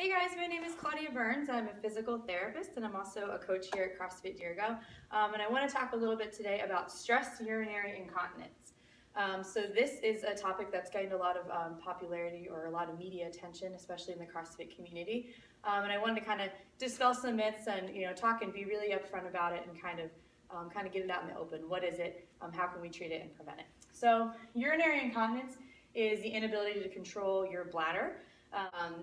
Hey guys, my name is Claudia Burns. I'm a physical therapist and I'm also a coach here at CrossFit Deergo. And I want to talk a little bit today about stress urinary incontinence. So this is a topic that's gained a lot of popularity or a lot of media attention, especially in the CrossFit community. And I wanted to kind of dispel some myths and talk and be really upfront about it and kind of get it out in the open. What is it? How can we treat it and prevent it? So urinary incontinence is the inability to control your bladder.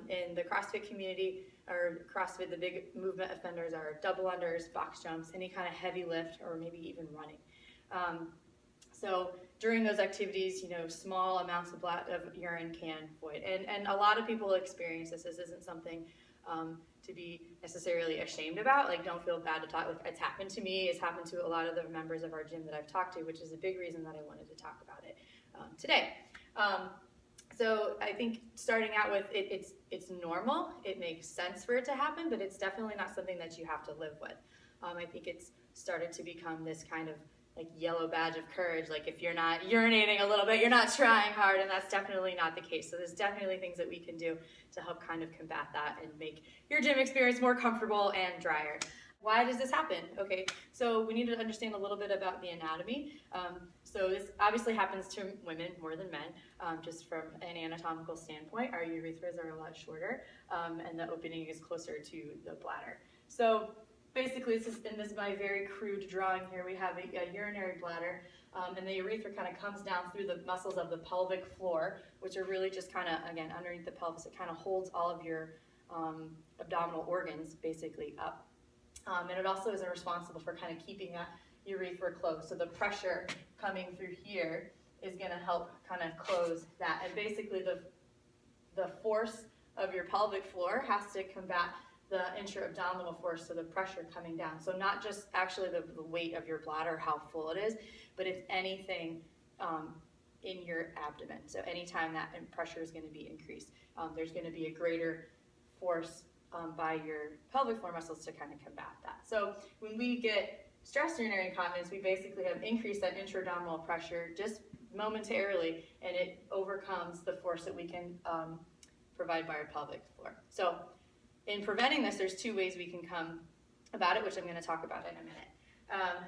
In the CrossFit community, or CrossFit, the big movement offenders are double unders, box jumps, any kind of heavy lift, or maybe even running. So during those activities, small amounts of urine can void. And a lot of people experience this. This isn't something to be necessarily ashamed about. Like, don't feel bad to talk. Like, it's happened to me. It's happened to a lot of the members of our gym that I've talked to, which is a big reason that I wanted to talk about it today. So I think starting out with it's normal. It makes sense for it to happen, but it's definitely not something that you have to live with. I think it's started to become this kind of like yellow badge of courage. Like, if you're not urinating a little bit, you're not trying hard, and that's definitely not the case. So there's definitely things that we can do to help kind of combat that and make your gym experience more comfortable and drier. Why does this happen? Okay, so we need to understand a little bit about the anatomy. So this obviously happens to women more than men, just from an anatomical standpoint. Our urethras are a lot shorter, and the opening is closer to the bladder. So basically, in this my very crude drawing here, we have a urinary bladder, and the urethra kind of comes down through the muscles of the pelvic floor, which are really just kind of, again, underneath the pelvis. It kind of holds all of your abdominal organs basically up. And it also is responsible for kind of keeping that urethra closed. So the pressure coming through here is going to help kind of close that. And basically the force of your pelvic floor has to combat the intra-abdominal force, so the pressure coming down. So not just actually the weight of your bladder, how full it is, but it's anything in your abdomen. So anytime that pressure is going to be increased, there's going to be a greater force by your pelvic floor muscles to kind of combat that. So when we get stress urinary incontinence, we basically have increased that intra-abdominal pressure just momentarily, and it overcomes the force that we can provide by our pelvic floor. So in preventing this, there's two ways we can come about it, which I'm going to talk about in a minute.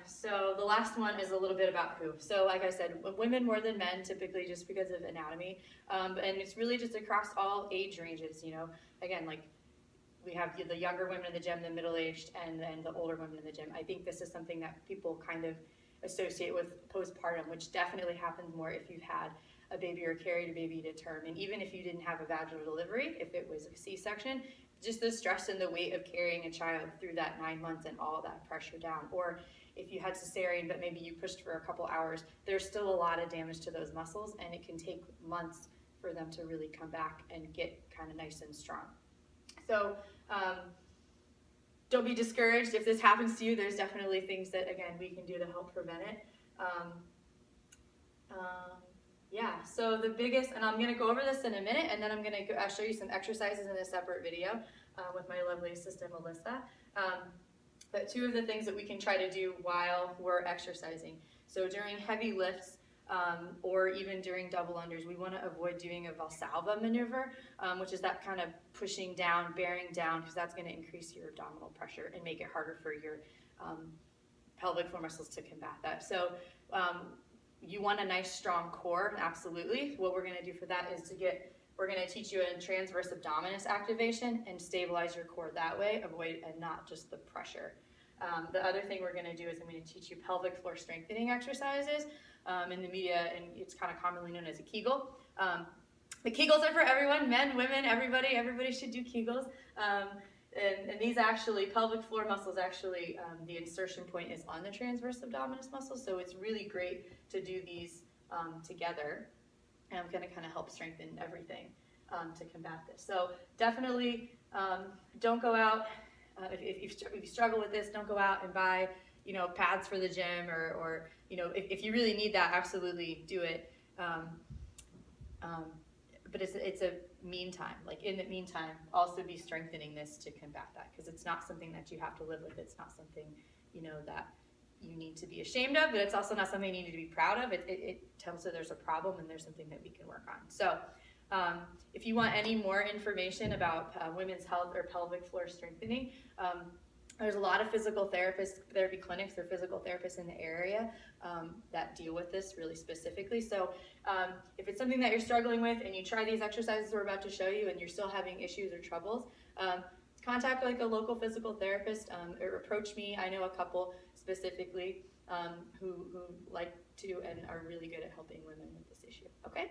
So the last one is a little bit about who. So like I said, women more than men, typically, just because of anatomy, and it's really just across all age ranges. Again, like, we have the younger women in the gym, the middle-aged, and then the older women in the gym. I think this is something that people kind of associate with postpartum, which definitely happens more if you've had a baby or carried a baby to term. And even if you didn't have a vaginal delivery, if it was a C-section, just the stress and the weight of carrying a child through that 9 months and all that pressure down. Or if you had cesarean, but maybe you pushed for a couple hours, there's still a lot of damage to those muscles, and it can take months for them to really come back and get kind of nice and strong. So don't be discouraged if this happens to you. There's definitely things that, again, we can do to help prevent it. Yeah, so the biggest, and I'm going to go over this in a minute, and then I'm going to show you some exercises in a separate video with my lovely assistant, Melissa. But two of the things that we can try to do while we're exercising. So during heavy lifts, or even during double unders, we want to avoid doing a Valsalva maneuver, which is that kind of pushing down, bearing down, because that's going to increase your abdominal pressure and make it harder for your pelvic floor muscles to combat that. So you want a nice strong core, absolutely. What we're going to do for that is we're going to teach you a transverse abdominis activation and stabilize your core that way, and not just the pressure. The other thing we're going to do is I'm going to teach you pelvic floor strengthening exercises. In the media, and it's kind of commonly known as a Kegel. The Kegels are for everyone, men, women, everybody should do Kegels. And these actually, pelvic floor muscles actually, the insertion point is on the transverse abdominis muscle, so it's really great to do these together. And I'm going to kind of help strengthen everything to combat this. So definitely don't go out, if you struggle with this, don't go out and buy pads for the gym, or if you really need that, absolutely do it. But it's a meantime. Like, in the meantime, also be strengthening this to combat that, because it's not something that you have to live with. It's not something that you need to be ashamed of, but it's also not something you need to be proud of. It tells you there's a problem and there's something that we can work on. So If you want any more information about women's health or pelvic floor strengthening, there's a lot of physical therapy clinics or physical therapists in the area that deal with this really specifically. So if it's something that you're struggling with and you try these exercises we're about to show you and you're still having issues or troubles, contact like a local physical therapist or approach me. I know a couple specifically who like to and are really good at helping women with this issue. Okay?